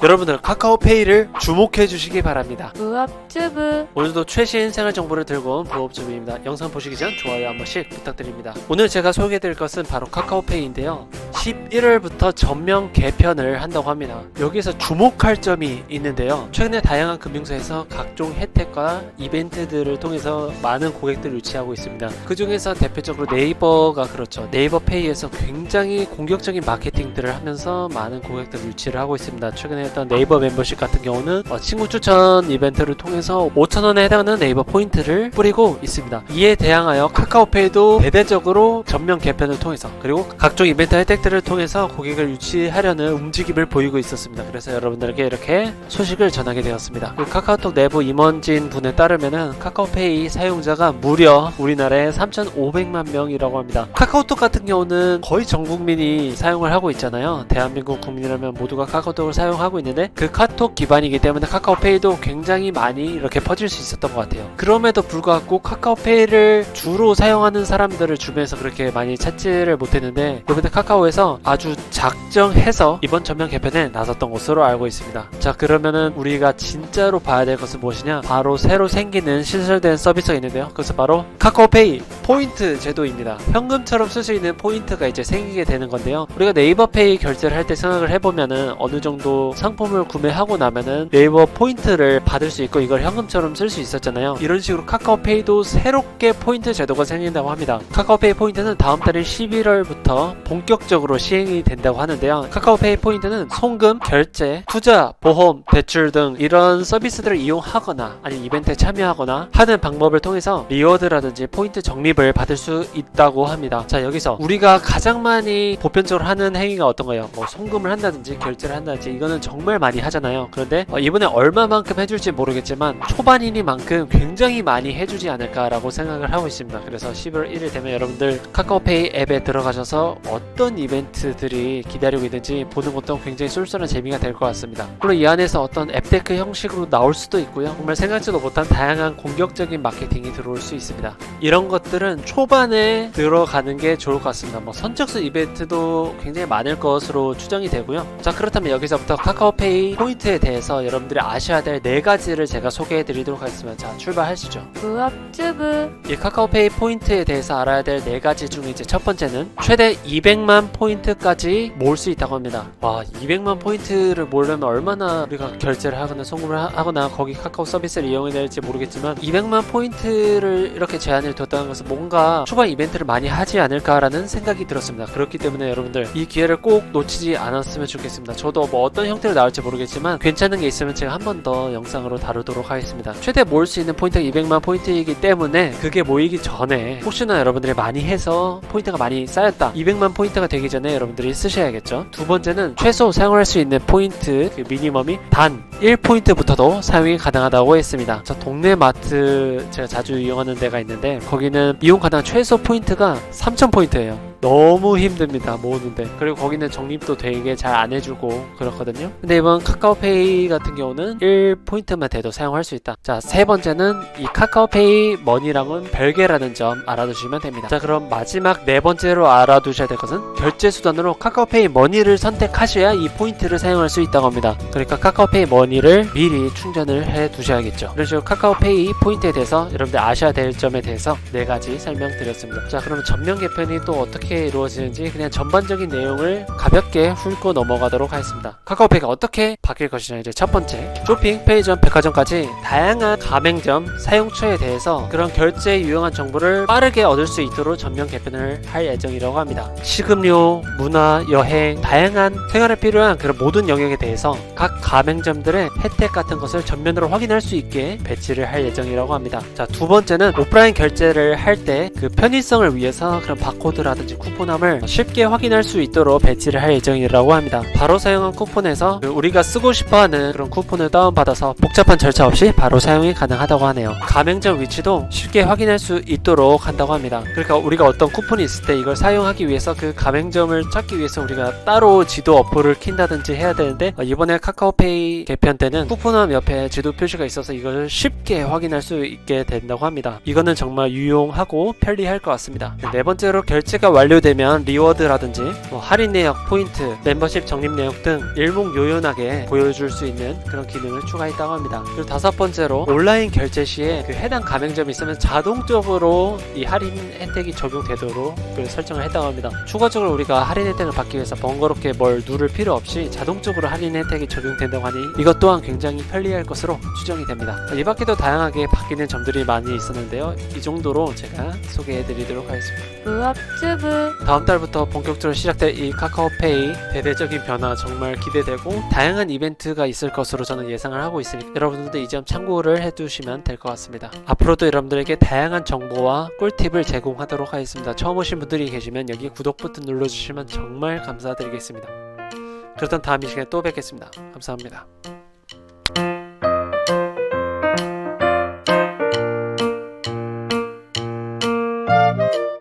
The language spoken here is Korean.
여러분들 카카오페이를 주목해 주시기 바랍니다. 부업주부 오늘도 최신 생활 정보를 들고 온 부업주부입니다. 영상 보시기 전 좋아요 한 번씩 부탁드립니다. 오늘 제가 소개해 드릴 것은 바로 카카오페이인데요. 11월부터 전면 개편을 한다고 합니다. 여기서 주목할 점이 있는데요. 최근에 다양한 금융사에서 각종 혜택과 이벤트들을 통해서 많은 고객들을 유치하고 있습니다. 그 중에서 대표적으로 네이버가 그렇죠. 네이버 페이에서 굉장히 공격적인 마케팅들을 하면서 많은 고객들을 유치를 하고 있습니다. 최근에 했던 네이버 멤버십 같은 경우는 친구 추천 이벤트를 통해서 5,000원에 해당하는 네이버 포인트를 뿌리고 있습니다. 이에 대항하여 카카오페이도 대대적으로 전면 개편을 통해서 그리고 각종 이벤트 혜택들을 통해서 고객을 유치하려는 움직임을 보이고 있었습니다. 그래서 여러분들에게 이렇게 소식을 전하게 되었습니다. 그 카카오톡 내부 임원진 분에 따르면은 카카오페이 사용자가 무려 우리나라에 3,500만 명이라고 합니다. 카카오톡 같은 경우는 거의 전 국민이 사용을 하고 있잖아요. 대한민국 국민이라면 모두가 카카오톡을 사용하고 있는데 그 카톡 기반이기 때문에 카카오페이도 굉장히 많이 이렇게 퍼질 수 있었던 것 같아요. 그럼에도 불구하고 카카오페이를 주로 사용하는 사람들을 주변에서 그렇게 많이 찾지를 못했는데 이번에 카카오에서 아주 작정해서 이번 전면 개편에 나섰던 것으로 알고 있습니다. 자, 그러면은 우리가 진짜로 봐야 될 것은 무엇이냐? 바로 새로 생기는 신설된 서비스가 있는데요. 그것은 바로 카카오페이 포인트 제도입니다. 현금처럼 쓸 수 있는 포인트가 이제 생기게 되는 건데요. 우리가 네이버페이 결제를 할 때 생각을 해보면은 어느 정도 상품을 구매하고 나면은 네이버 포인트를 받을 수 있고 이걸 현금처럼 쓸 수 있었잖아요. 이런 식으로 카카오페이도 새롭게 포인트 제도가 생긴다고 합니다. 카카오페이 포인트는 다음 달인 11월부터 본격적으로 시행이 된다고 하는데요. 카카오페이 포인트는 송금, 결제, 투자, 보험, 대출 등 이런 서비스들을 이용하거나 아니면 이벤트에 참여하거나 하는 방법을 통해서 리워드라든지 포인트 적립을 받을 수 있다고 합니다. 자, 여기서 우리가 가장 많이 보편적으로 하는 행위가 어떤 거예요? 뭐 송금을 한다든지 결제를 한다든지 이거는 정말 많이 하잖아요. 그런데 이번에 얼마만큼 해줄지 모르겠지만 초반이니만큼 굉장히 많이 해주지 않을까라고 생각을 하고 있습니다. 그래서 11월 1일 되면 여러분들 카카오페이 앱에 들어가셔서 어떤 이벤트들이 기다리고 있는지 보는 것도 굉장히 쏠쏠한 재미가 될 것 같습니다. 물론 이 안에서 어떤 앱테크 형식으로 나올 수도 있고요. 정말 생각지도 못한 다양한 공격적인 마케팅이 들어올 수 있습니다. 이런 것들은 초반에 들어가는 게 좋을 것 같습니다. 뭐 선착순 이벤트도 굉장히 많을 것으로 추정이 되고요. 자, 그렇다면 여기서부터 카카오페이 포인트에 대해서 여러분들이 아셔야 될 4가지를 제가 소개해 드리도록 하겠습니다. 자, 출발하시죠. 부업주부 이 카카오페이 포인트에 대해서 알아야 될 4가지 중에 이제 첫 번째는 최대 200만 포인트까지 모을 수 있다고 합니다. 와, 200만 포인트를 모으려면 얼마나 우리가 결제를 하거나 송금을 하거나 거기 카카오 서비스를 이용해야 될지 모르겠지만 200만 포인트를 이렇게 제한을 뒀다는 것은 뭔가 초반 이벤트를 많이 하지 않을까라는 생각이 들었습니다. 그렇기 때문에 여러분들 이 기회를 꼭 놓치지 않았으면 좋겠습니다. 저도 뭐 어떤 형태로 나올지 모르겠지만 괜찮은 게 있으면 제가 한 번 더 영상으로 다루도록 하겠습니다. 최대 모을 수 있는 포인트가 200만 포인트이기 때문에 그게 모이기 전에 혹시나 여러분들이 많이 해서 포인트가 많이 쌓였다. 200만 포인트가 되기 전에 여러분들이 쓰셔야겠죠. 두 번째는 최소 사용할 수 있는 포인트 그 미니멈이 단 1포인트부터도 사용이 가능하다고 했습니다. 저 동네 마트 제가 자주 이용하는 데가 있는데 거기는 이용 가능한 최소 포인트가 3000포인트예요. 너무 힘듭니다, 모으는데. 그리고 거기는 적립도 되게 잘 안 해주고 그렇거든요. 근데 이번 카카오페이 같은 경우는 1포인트만 돼도 사용할 수 있다. 자, 세 번째는 이 카카오페이 머니랑은 별개라는 점 알아두시면 됩니다. 자, 그럼 마지막 4번째로 알아두셔야 될 것은 결제 수단으로 카카오페이 머니를 선택하셔야 이 포인트를 사용할 수 있다고 합니다. 그러니까 카카오페이 머니를 미리 충전을 해 두셔야겠죠. 이런 식으로 카카오페이 포인트에 대해서 여러분들 아셔야 될 점에 대해서 4가지 설명드렸습니다. 자, 그러면 전면 개편이 또 어떻게 이루어지는지 그냥 전반적인 내용을 가볍게 훑고 넘어가도록 하겠습니다. 카카오페이가 어떻게 바뀔 것이냐. 이제 첫 번째, 쇼핑, 편의점, 백화점까지 다양한 가맹점 사용처에 대해서 그런 결제에 유용한 정보를 빠르게 얻을 수 있도록 전면 개편을 할 예정이라고 합니다. 식음료, 문화, 여행, 다양한 생활에 필요한 그런 모든 영역에 대해서 각 가맹점들의 혜택 같은 것을 전면으로 확인할 수 있게 배치를 할 예정이라고 합니다. 자, 두 번째는 오프라인 결제를 할 때 그 편의성을 위해서 그런 바코드라든지 쿠폰함을 쉽게 확인할 수 있도록 배치를 할 예정이라고 합니다. 바로 사용한 쿠폰에서 우리가 쓰고 싶어하는 그런 쿠폰을 다운받아서 복잡한 절차 없이 바로 사용이 가능하다고 하네요. 가맹점 위치도 쉽게 확인할 수 있도록 한다고 합니다. 그러니까 우리가 어떤 쿠폰이 있을 때 이걸 사용하기 위해서 그 가맹점을 찾기 위해서 우리가 따로 지도 어플을 킨다든지 해야 되는데 이번에 카카오페이 개편 때는 쿠폰함 옆에 지도 표시가 있어서 이걸 쉽게 확인할 수 있게 된다고 합니다. 이거는 정말 유용하고 편리할 것 같습니다. 네 번째로 결제가 완료 완료되면 리워드라든지 할인 내역, 포인트, 멤버십 적립 내역 등 일목요연하게 보여줄 수 있는 그런 기능을 추가했다고 합니다. 그리고 다섯 번째로 온라인 결제 시에 그 해당 가맹점이 있으면 자동적으로 이 할인 혜택이 적용되도록 그 설정을 했다고 합니다. 추가적으로 우리가 할인 혜택을 받기 위해서 번거롭게 뭘 누를 필요 없이 자동적으로 할인 혜택이 적용된다고 하니 이것 또한 굉장히 편리할 것으로 추정이 됩니다. 이 밖에도 다양하게 바뀌는 점들이 많이 있었는데요. 이 정도로 제가 소개해드리도록 하겠습니다. 무업주부 다음 달부터 본격적으로 시작될 이 카카오페이 대대적인 변화 정말 기대되고 다양한 이벤트가 있을 것으로 저는 예상을 하고 있으니 여러분들도 이 점 참고를 해두시면 될 것 같습니다. 앞으로도 여러분들에게 다양한 정보와 꿀팁을 제공하도록 하겠습니다. 처음 오신 분들이 계시면 여기 구독 버튼 눌러주시면 정말 감사드리겠습니다. 그렇다면 다음 이 시간에 또 뵙겠습니다. 감사합니다.